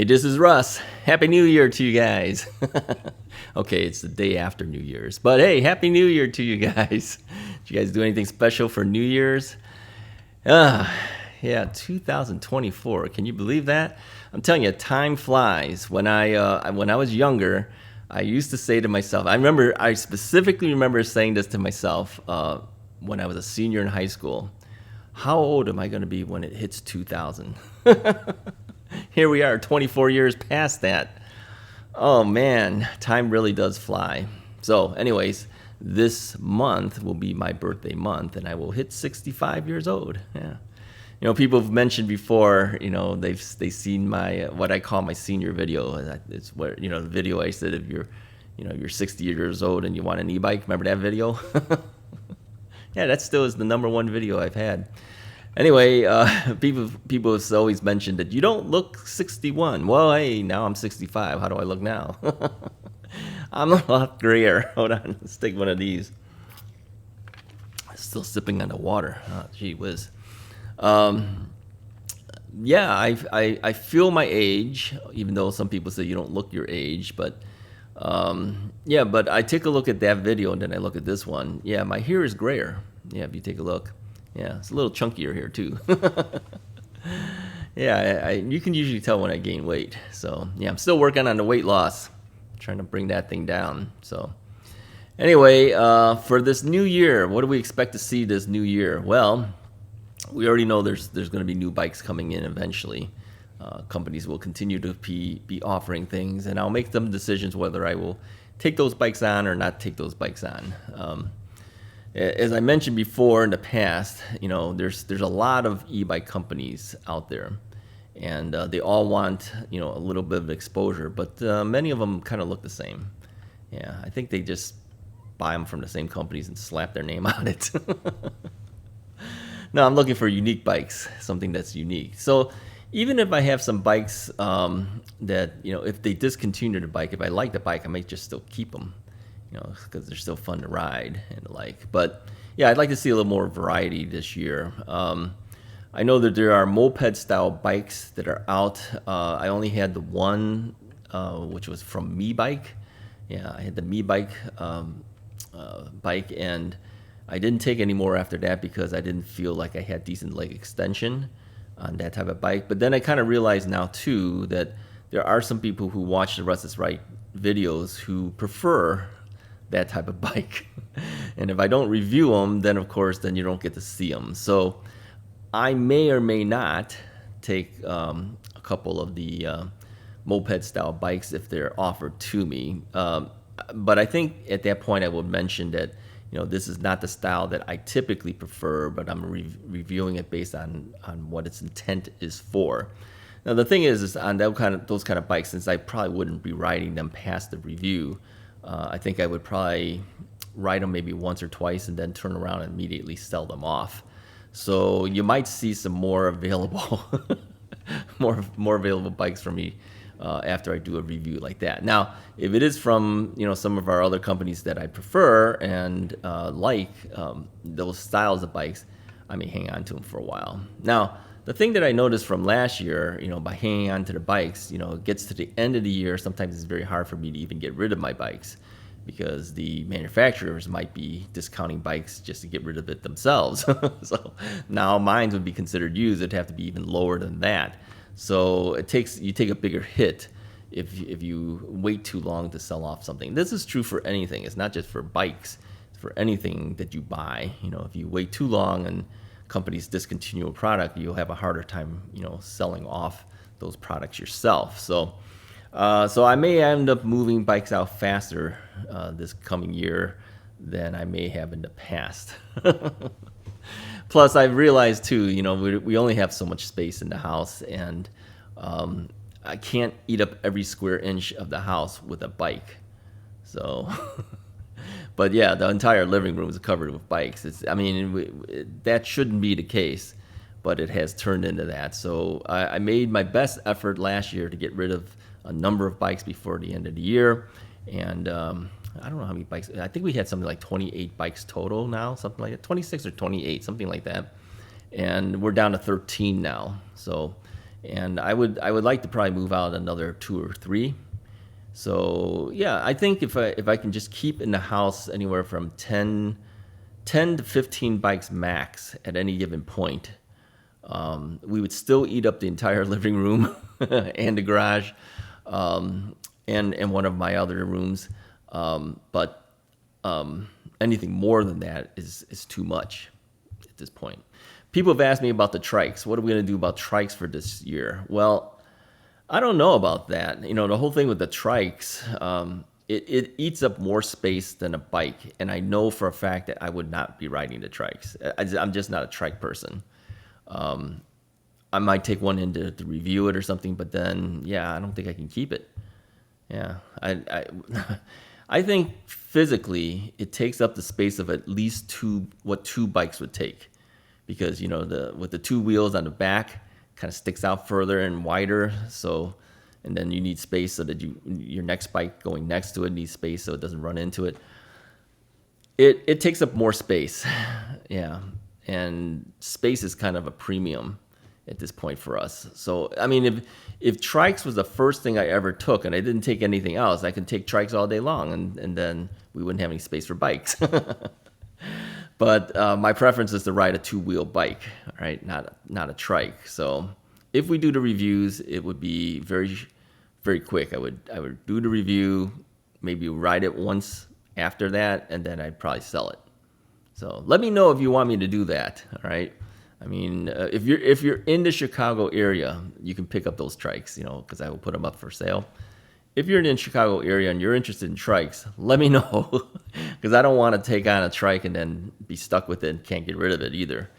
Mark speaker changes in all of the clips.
Speaker 1: this is Russ. Happy New Year to you guys. Okay, it's the day after New Year's. But hey, Happy New Year to you guys. Did you guys do anything special for New Year's? Yeah, 2024. Can you believe that? I'm telling you, time flies. When I was younger, I used to say to myself, I specifically remember saying this to myself when I was a senior in high school. How old am I going to be when it hits 2000? Here we are, 24 years past that. Oh man, time really does fly. So anyways, this month will be my birthday month, and I will hit 65 years old. Yeah. You know, people have mentioned before, you know, they've seen my, what I call my senior video. It's where, you know, the video I said if you're 60 years old and you want an e-bike. Remember that video? Yeah, that still is the #1 video I've had. Anyway, people have always mentioned that you don't look 61. Well, hey, now I'm 65. How do I look now? I'm a lot grayer. Hold on, let's take one of these. Still sipping on the water. Oh, gee whiz. Yeah, I feel my age, even though some people say you don't look your age, but yeah, but I take a look at that video and then I look at this one. Yeah, my hair is grayer. Yeah, if you take a look. Yeah, it's a little chunkier here too. Yeah, you can usually tell when I gain weight. So yeah, I'm still working on the weight loss, trying to bring that thing down. So anyway, for this new year, what do we expect to see this new year? Well, we already know there's going to be new bikes coming in eventually. Companies will continue to be offering things, and I'll make some decisions whether I will take those bikes on or not take those bikes on. As I mentioned before in the past, you know, there's a lot of e-bike companies out there, and they all want, you know, a little bit of exposure, but many of them kind of look the same. Yeah, I think they just buy them from the same companies and slap their name on it. No, I'm looking for unique bikes, something that's unique. So even if I have some bikes that, you know, if they discontinue the bike, if I like the bike, I might just still keep them, you know, because they're still fun to ride and the like. But yeah, I'd like to see a little more variety this year. I know that there are moped style bikes that are out. I only had the one, which was from Mi-Bike. Yeah, I had the Mi-Bike bike, and I didn't take any more after that because I didn't feel like I had decent leg extension on that type of bike. But then I kind of realized now too that there are some people who watch the Russ is Right videos who prefer that type of bike. And if I don't review them, then of course, then you don't get to see them. So I may or may not take a couple of the moped style bikes if they're offered to me. But I think at that point I would mention that, you know, this is not the style that I typically prefer, but I'm reviewing it based on what its intent is for. Now the thing is on those kind of bikes, since I probably wouldn't be riding them past the review, I think I would probably ride them maybe once or twice and then turn around and immediately sell them off. So you might see some more available, more available bikes from me after I do a review like that. Now, if it is from, you know, some of our other companies that I prefer and like those styles of bikes, I may hang on to them for a while. Now, the thing that I noticed from last year, you know, by hanging on to the bikes, you know, it gets to the end of the year, sometimes it's very hard for me to even get rid of my bikes because the manufacturers might be discounting bikes just to get rid of it themselves. So now mine would be considered used. It'd have to be even lower than that. So you take a bigger hit if you wait too long to sell off something. This is true for anything. It's not just for bikes. It's for anything that you buy. You know, if you wait too long and companies discontinue a product, you'll have a harder time, you know, selling off those products yourself. So I may end up moving bikes out faster this coming year than I may have in the past. Plus, I've realized too, you know, we only have so much space in the house, and I can't eat up every square inch of the house with a bike. So, but yeah, the entire living room is covered with bikes. That shouldn't be the case, but it has turned into that. So I made my best effort last year to get rid of a number of bikes before the end of the year, and I don't know how many bikes. I think we had something like 28 bikes total now, something like that, 26 or 28, something like that. And we're down to 13 now. So, and I would like to probably move out another 2 or 3. So yeah, I think if I can just keep in the house anywhere from 10 to 15 bikes max at any given point, we would still eat up the entire living room and the garage, and one of my other rooms. But anything more than that is too much at this point. People have asked me about the trikes. What are we going to do about trikes for this year? Well, I don't know about that. You know, the whole thing with the trikes, it eats up more space than a bike. And I know for a fact that I would not be riding the trikes. I'm just not a trike person. I might take one in to review it or something, but then, yeah, I don't think I can keep it. Yeah, I think physically it takes up the space of at least what 2 bikes would take. Because, you know, with the 2 wheels on the back, kind of sticks out further and wider. So, and then you need space so that your next bike going next to it needs space so it doesn't run into it. It takes up more space, yeah. And space is kind of a premium at this point for us. So, I mean, if trikes was the first thing I ever took and I didn't take anything else, I could take trikes all day long, and then we wouldn't have any space for bikes. But my preference is to ride a 2-wheel bike, right? Not a trike. So if we do the reviews, it would be very, very quick. I would do the review, maybe ride it once after that, and then I'd probably sell it. So let me know if you want me to do that. All right. I mean, if you're in the Chicago area, you can pick up those trikes, you know, because I will put them up for sale. If you're in the Chicago area and you're interested in trikes, let me know, because I don't want to take on a trike and then be stuck with it and can't get rid of it either.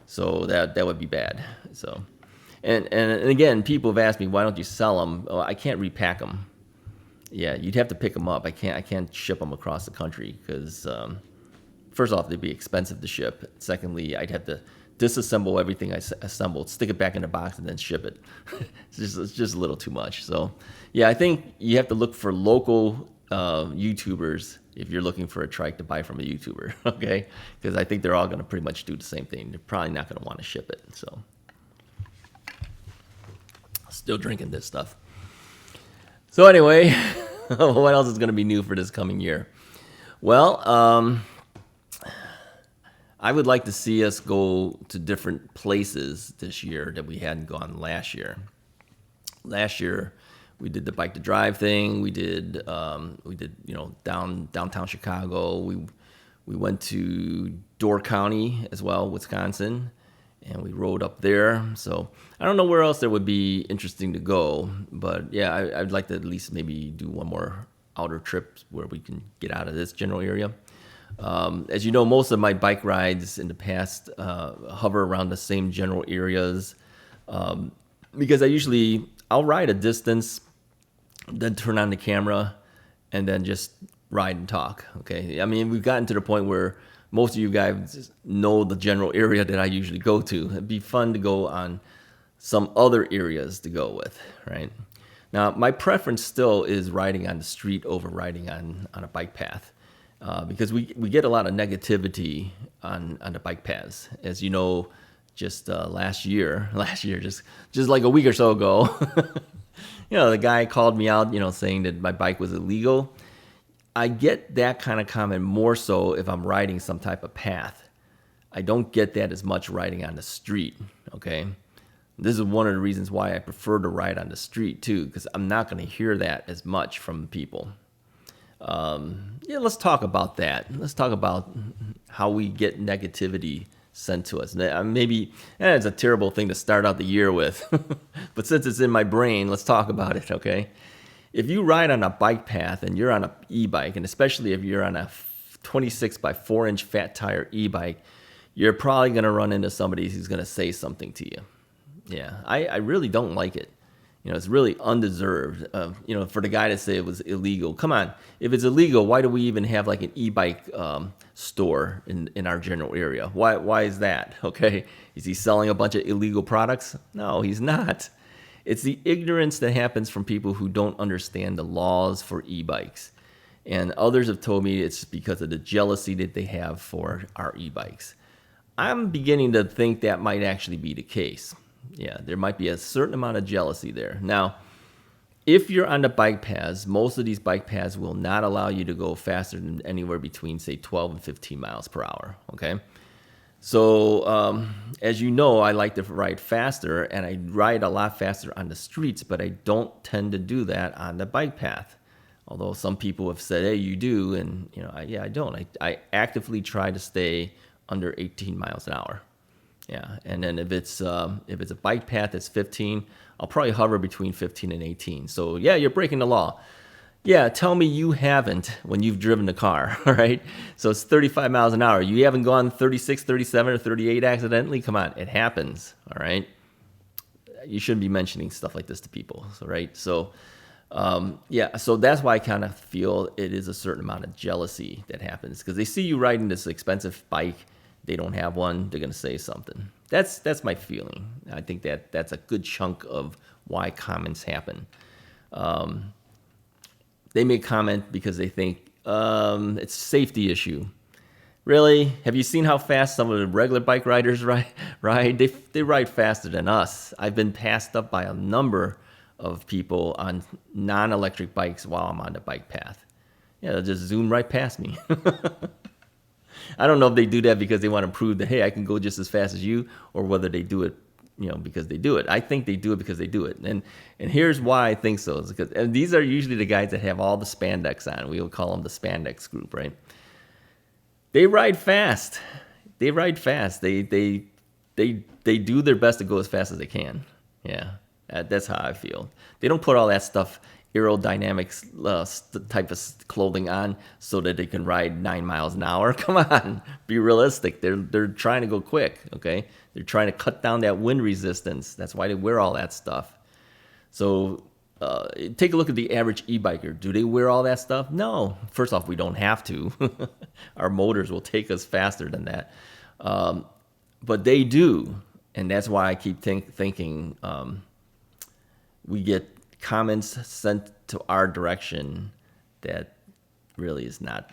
Speaker 1: So that would be bad. So, and again, people have asked me, why don't you sell them? Oh, I can't repack them. Yeah, you'd have to pick them up. I can't ship them across the country because first off, they'd be expensive to ship. Secondly, I'd have to disassemble everything I assembled, stick it back in the box, and then ship it. It's just a little too much. So, yeah, I think you have to look for local YouTubers if you're looking for a trike to buy from a YouTuber, okay? Because I think they're all going to pretty much do the same thing. They're probably not going to want to ship it. So, still drinking this stuff. So anyway, what else is going to be new for this coming year? Well, I would like to see us go to different places this year that we hadn't gone last year. Last year, we did the bike to drive thing. We did downtown Chicago. We went to Door County as well, Wisconsin, and we rode up there. So I don't know where else there would be interesting to go, but yeah, I'd like to at least maybe do one more outer trip where we can get out of this general area. As you know, most of my bike rides in the past hover around the same general areas because I'll ride a distance, then turn on the camera, and then just ride and talk. Okay, I mean, we've gotten to the point where most of you guys know the general area that I usually go to. It'd be fun to go on some other areas to go with, right? Now, my preference still is riding on the street over riding on a bike path. Because we get a lot of negativity on the bike paths. As you know, just last year, just like a week or so ago, the guy called me out, saying that my bike was illegal. I get that kind of comment more so if I'm riding some type of path. I don't get that as much riding on the street, okay? This is one of the reasons why I prefer to ride on the street too, because I'm not going to hear that as much from people. Let's talk about that. Let's talk about how we get negativity sent to us. Maybe it's a terrible thing to start out the year with, but since it's in my brain, let's talk about it, okay? If you ride on a bike path and you're on an e-bike, and especially if you're on a 26 by 4 inch fat tire e-bike, you're probably going to run into somebody who's going to say something to you. Yeah, I really don't like it. It's really undeserved, for the guy to say it was illegal. Come on, if it's illegal, why do we even have like an e-bike store in our general area? Why is that? Okay, is he selling a bunch of illegal products? No, he's not. It's the ignorance that happens from people who don't understand the laws for e-bikes. And others have told me it's because of the jealousy that they have for our e-bikes. I'm beginning to think that might actually be the case. Yeah, there might be a certain amount of jealousy there. Now, if you're on the bike paths, most of these bike paths will not allow you to go faster than anywhere between, say, 12 and 15 miles per hour, okay? So, as you know, I like to ride faster, and I ride a lot faster on the streets, but I don't tend to do that on the bike path. Although some people have said, hey, you do, and I don't. I actively try to stay under 18 miles an hour. Yeah, and then if it's a bike path that's 15, I'll probably hover between 15 and 18. So yeah, you're breaking the law. Yeah, tell me you haven't when you've driven the car, all right? So it's 35 miles an hour. You haven't gone 36, 37, or 38 accidentally? Come on, it happens, all right? You shouldn't be mentioning stuff like this to people, right? So, yeah, so that's why I kind of feel it is a certain amount of jealousy that happens because they see you riding this expensive bike. They don't have one. They're going to say something. That's my feeling. I think that's a good chunk of why comments happen. They may comment because they think it's a safety issue. Really? Have you seen how fast some of the regular bike riders ride? They ride faster than us. I've been passed up by a number of people on non-electric bikes while I'm on the bike path. Yeah, they'll just zoom right past me. I don't know if they do that because they want to prove that, hey, I can go just as fast as you, or whether they do it, because they do it. I think they do it because they do it. And here's why I think so. Is because these are usually the guys that have all the spandex on. We would call them the spandex group, right? They ride fast. They do their best to go as fast as they can. Yeah, that's how I feel. They don't put all that stuff, aerodynamics type of clothing on so that they can ride 9 miles an hour. Come on, be realistic. They're trying to go quick, okay? They're trying to cut down that wind resistance. That's why they wear all that stuff. So take a look at the average e-biker. Do they wear all that stuff? No. First off, we don't have to. Our motors will take us faster than that. But they do, and that's why I keep thinking we get comments sent to our direction that really is not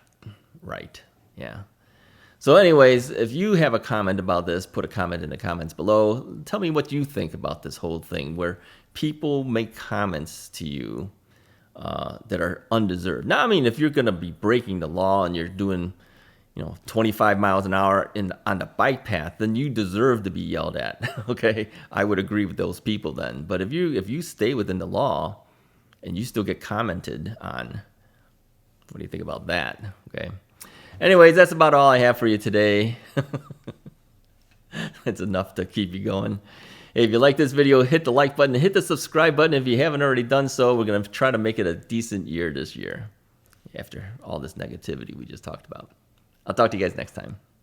Speaker 1: right. Yeah. So anyways, if you have a comment about this, put a comment in the comments below. Tell me what you think about this whole thing where people make comments to you that are undeserved. Now, I mean, if you're going to be breaking the law and you're doing 25 miles an hour on the bike path, then you deserve to be yelled at. Okay, I would agree with those people then. But if you stay within the law and you still get commented on, what do you think about that? Okay. Anyways, that's about all I have for you today. It's enough to keep you going. Hey, if you like this video, hit the like button, hit the subscribe button if you haven't already done so. We're going to try to make it a decent year this year after all this negativity we just talked about. I'll talk to you guys next time.